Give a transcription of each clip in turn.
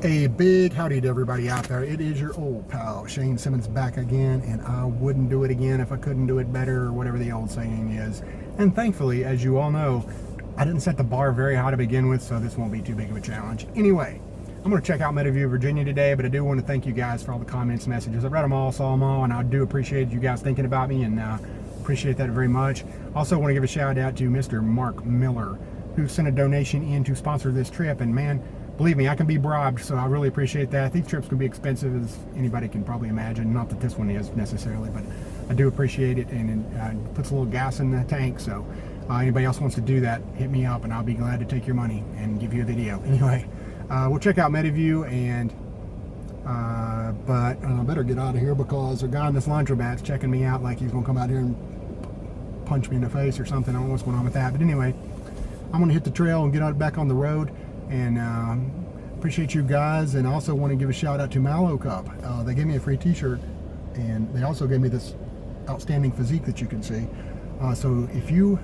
A big howdy to everybody out there. It is your old pal Shane Simmons back again, and I wouldn't do it again if I couldn't do it better, or whatever the old saying is. And thankfully, as you all know, I didn't set the bar very high to begin with, so this won't be too big of a challenge. Anyway, I'm going to check out Meadowview, Virginia today, but I do want to thank you guys for all the comments, messages. I read them all, saw them all, and I do appreciate you guys thinking about me, and appreciate that very much. Also want to give a shout out to Mr. Mark Miller, who sent a donation in to sponsor this trip, and man, believe me, I can be bribed, so I really appreciate that. These trips can be expensive, as anybody can probably imagine. Not that this one is necessarily, but I do appreciate it, and it puts a little gas in the tank. So anybody else wants to do that, hit me up, and I'll be glad to take your money and give you a video. Anyway, we'll check out Meadowview, and but I better get out of here because a guy in this laundromat's checking me out like he's going to come out here and punch me in the face or something. I don't know what's going on with that, but anyway, I'm going to hit the trail and get out back on the road. And appreciate you guys, and also want to give a shout out to Mallo Cup. They gave me a free t-shirt, and they also gave me this outstanding physique that you can see. So if you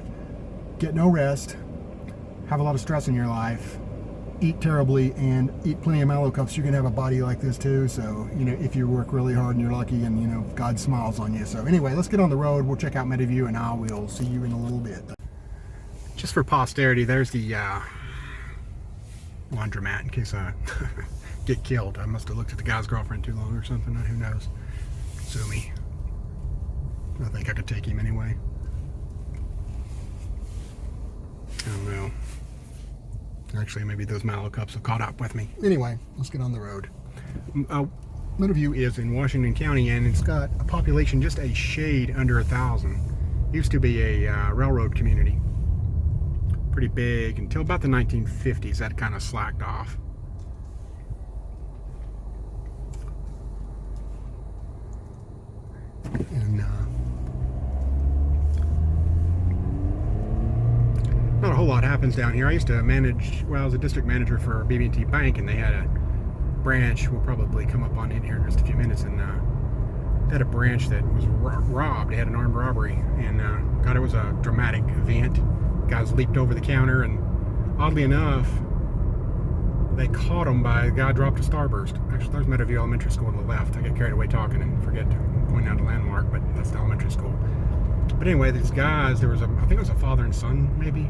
get no rest, have a lot of stress in your life, eat terribly, and eat plenty of Mallo Cups, you can have a body like this too. So, you know, if you work really hard and you're lucky, and, you know, God smiles on you. So anyway, let's get on the road. We'll check out Meadowview, and I will see you in a little bit. Just for posterity, there's the laundromat in case I get killed. I must have looked at the guy's girlfriend too long or something. Who knows? Sue me. I think I could take him anyway. I don't know. Actually, maybe those Mallo Cups have caught up with me. Anyway, let's get on the road. Meadowview is in Washington County, and it's got a population just a shade under 1,000. Used to be a railroad community. Pretty big until about the 1950s. That kind of slacked off. And not a whole lot happens down here. I used to manage, well, I was a district manager for BB&T Bank, and they had a branch. We'll probably come up on it here in just a few minutes. And they had a branch that was robbed. They had an armed robbery, and God, it was a dramatic event. Guys leaped over the counter, and oddly enough, they caught him by a guy dropped a Starburst. Actually, there's Meadowview Elementary School to the left. I get carried away talking and forget to point out a landmark, but that's the elementary school. But anyway, these guys, there was I think it was a father and son, maybe,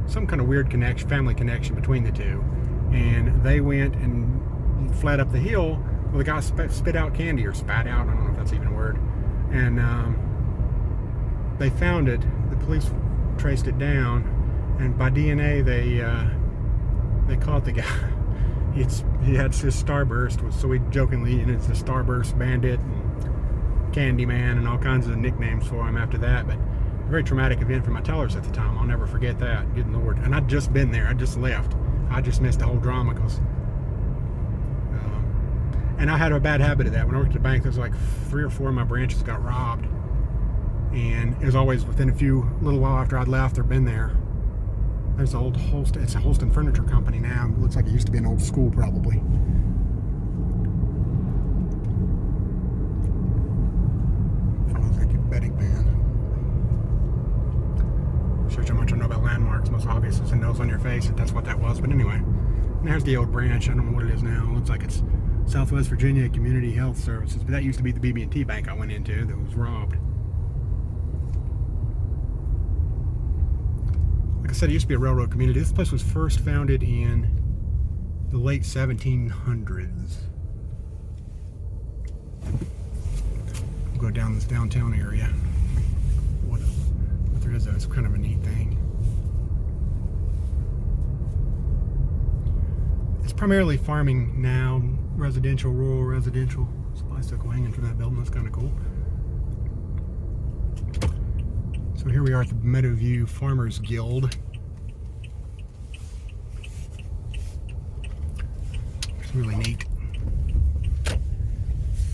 some kind of weird connection, family connection between the two, and they went and fled up the hill. Well, the guy spit out candy, or spat out. I don't know if that's even a word. And they found it. The police traced it down, and by DNA they caught the guy. He had his Starburst, so we jokingly, and it's the Starburst Bandit and Candyman and all kinds of nicknames for him after that. But a very traumatic event for my tellers at the time. I'll never forget that. Good Lord. And I'd just been there. I just left. I just missed the whole drama because and I had a bad habit of that. When I worked at the bank, there was like 3 or 4 of my branches got robbed. And it was always within a little while after I'd left or been there. There's the old Holston, it's a Holston Furniture Company now. It looks like it used to be an old school probably. Sounds like a betting man. Shows you how much I know about landmarks. Most obvious is a nose on your face, if that's what that was. But anyway, and there's the old branch. I don't know what it is now. It looks like it's Southwest Virginia Community Health Services. But that used to be the BB&T bank I went into that was robbed. Like I said, it used to be a railroad community. This place was first founded in the late 1700s. We'll go down this downtown area. What there is, though, it's kind of a neat thing. It's primarily farming now, residential, rural residential. There's a bicycle hanging from that building. That's kind of cool. So here we are at the Meadowview Farmers Guild. It's really neat.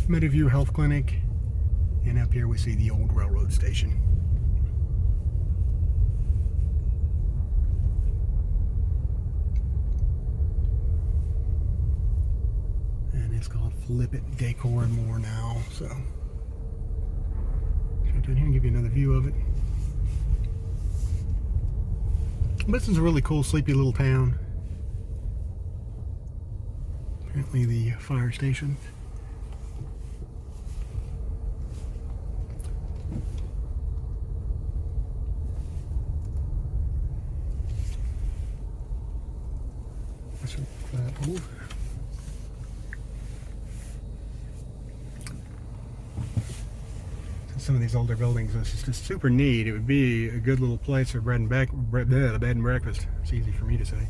Meadowview Health Clinic. And up here we see the old railroad station. And it's called Flip It Decor and More now. So, jump down here and give you another view of it. This is a really cool, sleepy little town. Definitely the fire station. Some of these older buildings, it's just super neat. It would be a good little place for bed and breakfast. It's easy for me to say.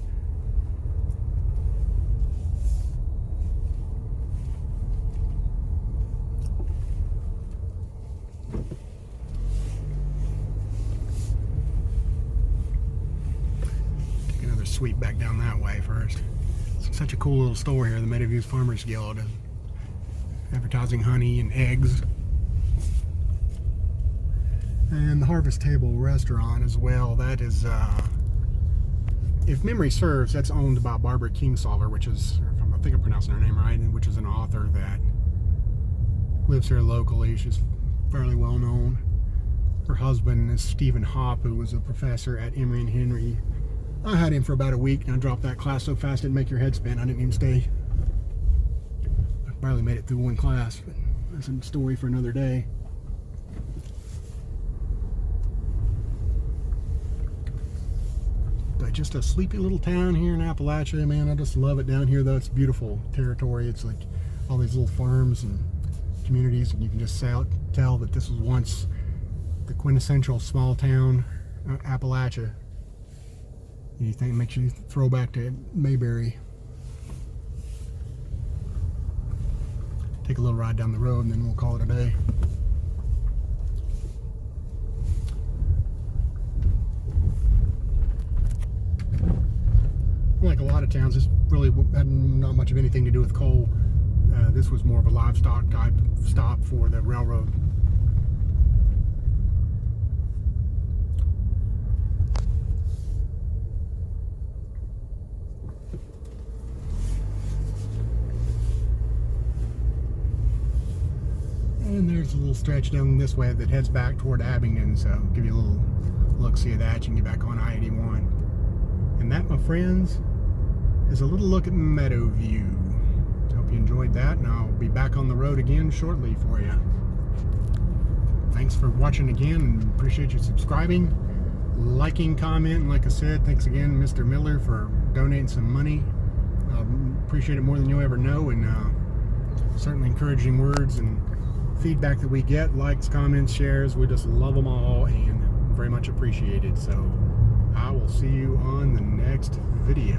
Take another sweep back down that way first. It's such a cool little store here, the Meadowview Farmers Guild, advertising honey and eggs. And the Harvest Table restaurant as well. That is, if memory serves, that's owned by Barbara Kingsolver, which is, I think I'm pronouncing her name right, which is an author that lives here locally. She's fairly well known. Her husband is Stephen Hopp, who was a professor at Emory and Henry. I had him for about a week, and I dropped that class so fast it'd make your head spin. I didn't even stay. I barely made it through one class, but that's a story for another day. But just a sleepy little town here in Appalachia, man. I just love it down here, though. It's beautiful territory. It's like all these little farms and communities, and you can just tell that this was once the quintessential small town Appalachia. You think it makes you throw back to Mayberry. Take a little ride down the road, and then we'll call it a day. Like a lot of towns, this really had not much of anything to do with coal. This was more of a livestock type stop for the railroad. And there's a little stretch down this way that heads back toward Abingdon, so give you a little look-see of that. You can get back on I-81. And that, my friends, is a little look at Meadowview. Hope you enjoyed that, and I'll be back on the road again shortly for you. Thanks for watching again, and appreciate you subscribing, liking, commenting. Like I said, thanks again, Mr. Miller, for donating some money. Appreciate it more than you'll ever know, and certainly encouraging words and feedback that we get, likes, comments, shares. We just love them all and very much appreciated. So I will see you on the next video.